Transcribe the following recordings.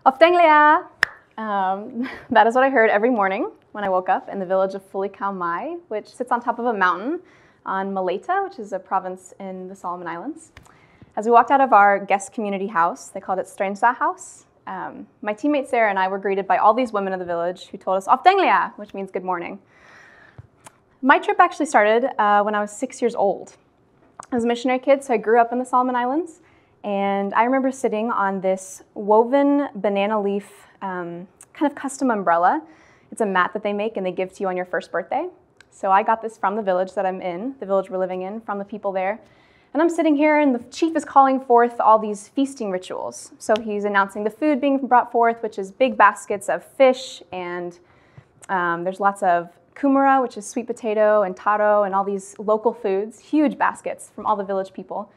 Oftenglia! That is what I heard every morning when I woke up in the village of Fulikau, which sits on top of a mountain on Malaita, which is a province in the Solomon Islands. As we walked out of our guest community house, they called it Stransa House, my teammate Sarah and I were greeted by all these women of the village who told us Oftenglia, which means good morning. My trip actually started when I was 6 years old. I was a missionary kid, so I grew up in the Solomon Islands, and I remember sitting on this woven banana leaf kind of custom umbrella. It's a mat that they make and they give to you on your first birthday. So I got this from the village that I'm in, the village we're living in, from the people there. And I'm sitting here and the chief is calling forth all these feasting rituals. So he's announcing the food being brought forth, which is big baskets of fish, and there's lots of kumara, which is sweet potato, and taro, and all these local foods, huge baskets from all the village people.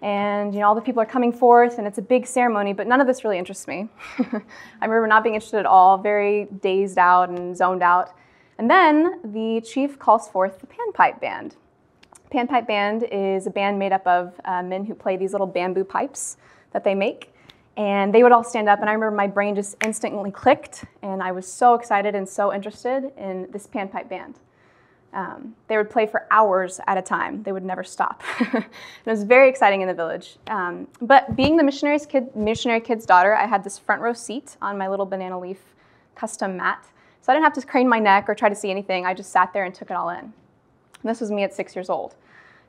And all the people are coming forth, and it's a big ceremony, but none of this really interests me. I remember not being interested at all, very dazed out and zoned out. And then the chief calls forth the panpipe band. Panpipe band is a band made up of men who play these little bamboo pipes that they make. And they would all stand up, and I remember my brain just instantly clicked, and I was so excited and so interested in this panpipe band. They would play for hours at a time. They would never stop. It was very exciting in the village. But being the missionary kid's daughter, I had this front row seat on my little banana leaf custom mat. So I didn't have to crane my neck or try to see anything. I just sat there and took it all in. And this was me at 6 years old.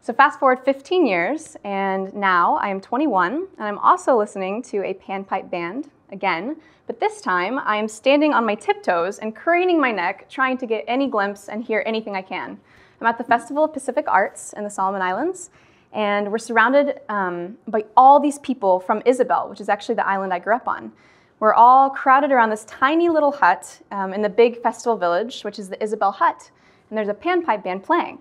So fast forward 15 years, and now I am 21, and I'm also listening to a panpipe band again, but this time I am standing on my tiptoes and craning my neck, trying to get any glimpse and hear anything I can. I'm at the Festival of Pacific Arts in the Solomon Islands, and we're surrounded by all these people from Isabel, which is actually the island I grew up on. We're all crowded around this tiny little hut in the big festival village, which is the Isabel hut, and there's a panpipe band playing.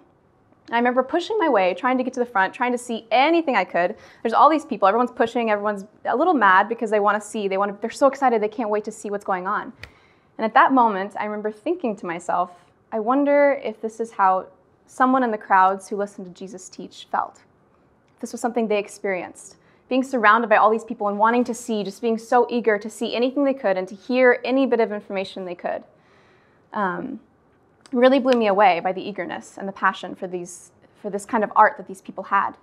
I remember pushing my way, trying to get to the front, trying to see anything I could. There's all these people, everyone's pushing, everyone's a little mad because they want to see, they're so excited they can't wait to see what's going on. And at that moment, I remember thinking to myself, I wonder if this is how someone in the crowds who listened to Jesus teach felt. If this was something they experienced. Being surrounded by all these people and wanting to see, just being so eager to see anything they could and to hear any bit of information they could. Really blew me away by the eagerness and the passion for this kind of art that these people had.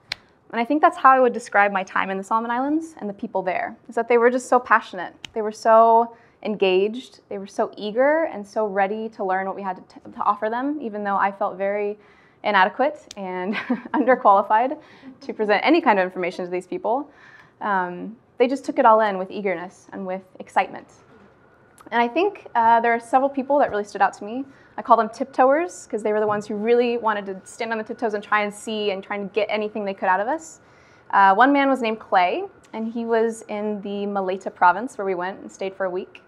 And I think that's how I would describe my time in the Solomon Islands and the people there, is that they were just so passionate. They were so engaged, they were so eager and so ready to learn what we had to offer them, even though I felt very inadequate and underqualified to present any kind of information to these people. They just took it all in with eagerness and with excitement. And I think there are several people that really stood out to me. I call them tiptoers because they were the ones who really wanted to stand on the tiptoes and try and see and try and get anything they could out of us. One man was named Clay, and he was in the Malaita province where we went and stayed for a week.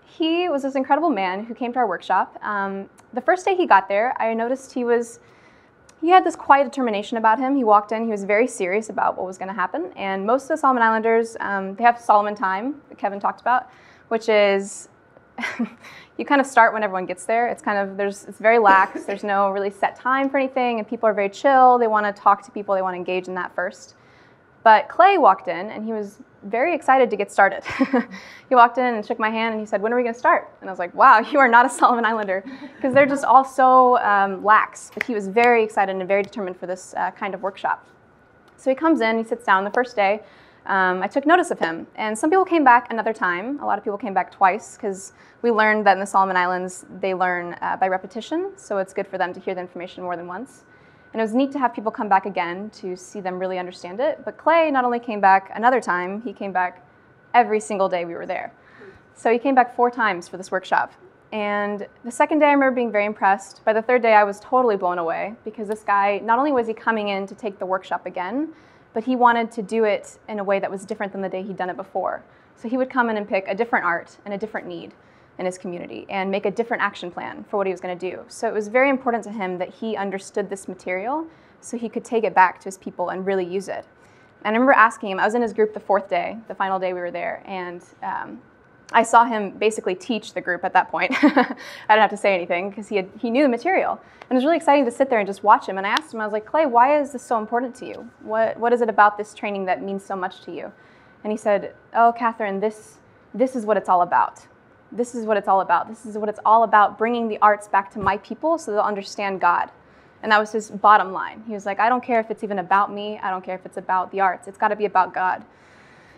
He was this incredible man who came to our workshop. The first day he got there, I noticed he had this quiet determination about him. He walked in, he was very serious about what was going to happen. And most of the Solomon Islanders, they have Solomon time that Kevin talked about, which is you kind of start when everyone gets there. It's very lax. There's no really set time for anything, and people are very chill. They want to talk to people. They want to engage in that first. But Clay walked in, and he was very excited to get started. He walked in and shook my hand, and he said, "When are we going to start?" And I was like, "Wow, you are not a Solomon Islander," because they're just all so lax. But he was very excited and very determined for this kind of workshop. So he comes in, he sits down the first day. I took notice of him, and some people came back another time. A lot of people came back twice because we learned that in the Solomon Islands they learn by repetition, so it's good for them to hear the information more than once. And it was neat to have people come back again to see them really understand it. But Clay not only came back another time, he came back every single day we were there. So he came back 4 times for this workshop. And the second day I remember being very impressed. By the third day I was totally blown away because this guy, not only was he coming in to take the workshop again, but he wanted to do it in a way that was different than the day he'd done it before. So he would come in and pick a different art and a different need in his community and make a different action plan for what he was going to do. So it was very important to him that he understood this material so he could take it back to his people and really use it. And I remember asking him, I was in his group the 4th day, the final day we were there, and I saw him basically teach the group at that point. I didn't have to say anything because he knew the material. And it was really exciting to sit there and just watch him. And I asked him, I was like, Clay, why is this so important to you? What is it about this training that means so much to you? And he said, oh, Kathryn, this is what it's all about. This is what it's all about. This is what it's all about, bringing the arts back to my people so they'll understand God. And that was his bottom line. He was like, I don't care if it's even about me. I don't care if it's about the arts. It's got to be about God.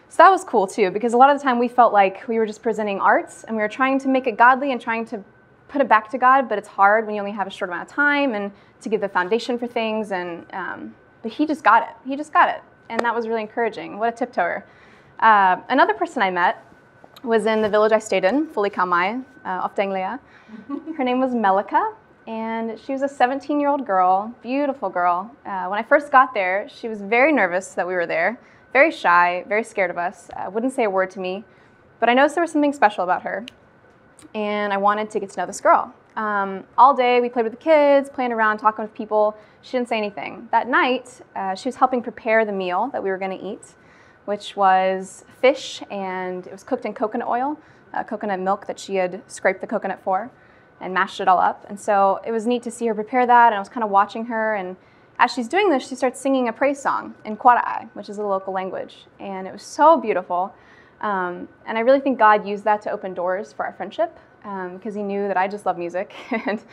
So that was cool too, because a lot of the time we felt like we were just presenting arts and we were trying to make it godly and trying to put it back to God, but it's hard when you only have a short amount of time and to give the foundation for things. And but he just got it. He just got it. And that was really encouraging. What a tiptoer. Another person I met was in the village I stayed in, Fully Kalmai, off Danglia. Her name was Melika, and she was a 17-year-old girl, beautiful girl. When I first got there, she was very nervous that we were there, very shy, very scared of us, wouldn't say a word to me, but I noticed there was something special about her, and I wanted to get to know this girl. All day, we played with the kids, playing around, talking with people. She didn't say anything. That night, she was helping prepare the meal that we were going to eat, which was fish, and it was cooked in coconut oil, coconut milk that she had scraped the coconut for and mashed it all up. And so it was neat to see her prepare that, and I was kind of watching her, and as she's doing this, she starts singing a praise song in Kwarai, which is a local language, and it was so beautiful. And I really think God used that to open doors for our friendship, because he knew that I just love music, and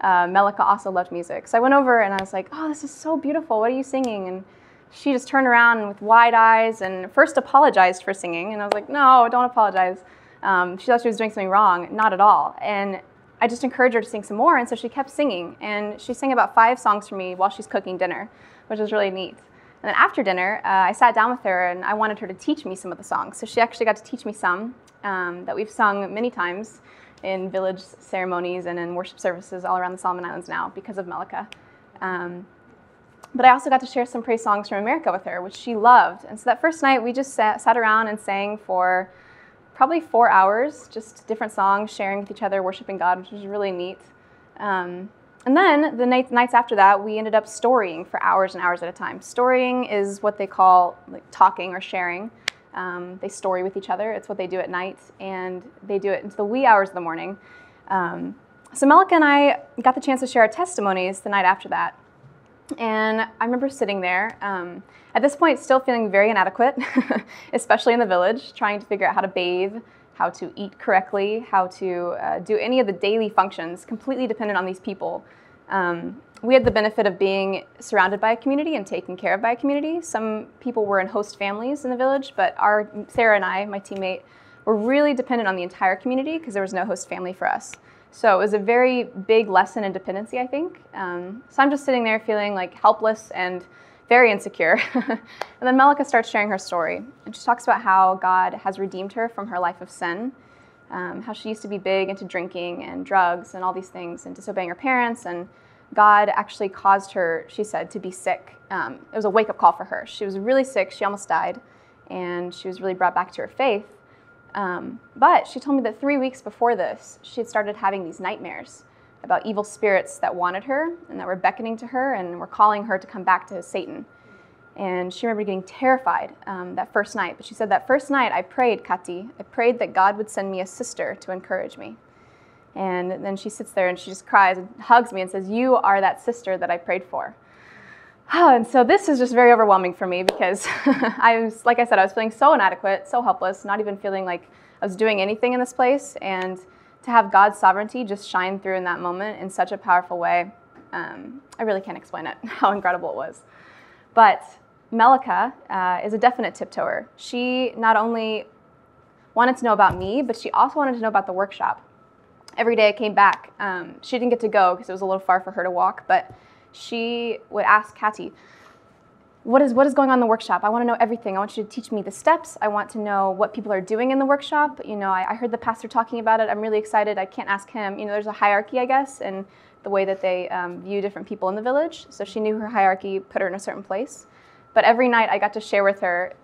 Melika also loved music. So I went over and I was like, oh, this is so beautiful. What are you singing? And she just turned around with wide eyes and first apologized for singing. And I was like, no, don't apologize. She thought she was doing something wrong. Not at all. And I just encouraged her to sing some more. And so she kept singing. And she sang about 5 songs for me while she's cooking dinner, which was really neat. And then after dinner, I sat down with her and I wanted her to teach me some of the songs. So she actually got to teach me some that we've sung many times in village ceremonies and in worship services all around the Solomon Islands now because of Melika. But I also got to share some praise songs from America with her, which she loved. And so that first night, we just sat around and sang for probably 4 hours, just different songs, sharing with each other, worshiping God, which was really neat. And then the nights after that, we ended up storying for hours and hours at a time. Storying is what they call like talking or sharing. They story with each other. It's what they do at night, and they do it into the wee hours of the morning. So Melika and I got the chance to share our testimonies the night after that. And I remember sitting there, at this point still feeling very inadequate, especially in the village, trying to figure out how to bathe, how to eat correctly, how to do any of the daily functions, completely dependent on these people. We had the benefit of being surrounded by a community and taken care of by a community. Some people were in host families in the village, but Sarah and I, my teammate, were really dependent on the entire community because there was no host family for us. So it was a very big lesson in dependency, I think. So I'm just sitting there feeling like helpless and very insecure. And then Melika starts sharing her story. And she talks about how God has redeemed her from her life of sin, how she used to be big into drinking and drugs and all these things and disobeying her parents. And God actually caused her, she said, to be sick. It was a wake-up call for her. She was really sick. She almost died. And she was really brought back to her faith. But she told me that 3 weeks before this, she had started having these nightmares about evil spirits that wanted her and that were beckoning to her and were calling her to come back to Satan. And she remembered getting terrified that first night. But she said, that first night I prayed, Kati, I prayed that God would send me a sister to encourage me. And then she sits there and she just cries and hugs me and says, you are that sister that I prayed for. And so this is just very overwhelming for me because like I said, I was feeling so inadequate, so helpless, not even feeling like I was doing anything in this place. And to have God's sovereignty just shine through in that moment in such a powerful way, I really can't explain it, how incredible it was. But Melika is a definite tiptoer. She not only wanted to know about me, but she also wanted to know about the workshop. Every day I came back, she didn't get to go because it was a little far for her to walk, but she would ask Kati, what is going on in the workshop? I want to know everything. I want you to teach me the steps. I want to know what people are doing in the workshop. You know, I heard the pastor talking about it. I'm really excited. I can't ask him. You know, there's a hierarchy, I guess, in the way that they view different people in the village. So she knew her hierarchy put her in a certain place. But every night I got to share with her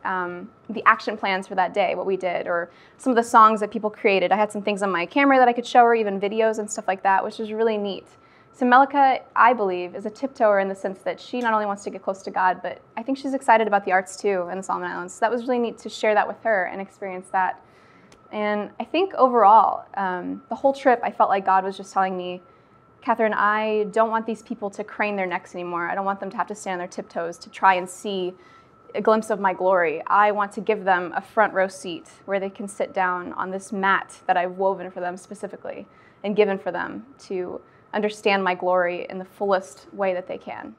the action plans for that day, what we did, or some of the songs that people created. I had some things on my camera that I could show her, even videos and stuff like that, which was really neat. So Melika, I believe, is a tiptoer in the sense that she not only wants to get close to God, but I think she's excited about the arts too in the Solomon Islands. So that was really neat to share that with her and experience that. And I think overall, the whole trip, I felt like God was just telling me, Kathryn, I don't want these people to crane their necks anymore. I don't want them to have to stand on their tiptoes to try and see a glimpse of my glory, I want to give them a front row seat where they can sit down on this mat that I've woven for them specifically and given for them to understand my glory in the fullest way that they can.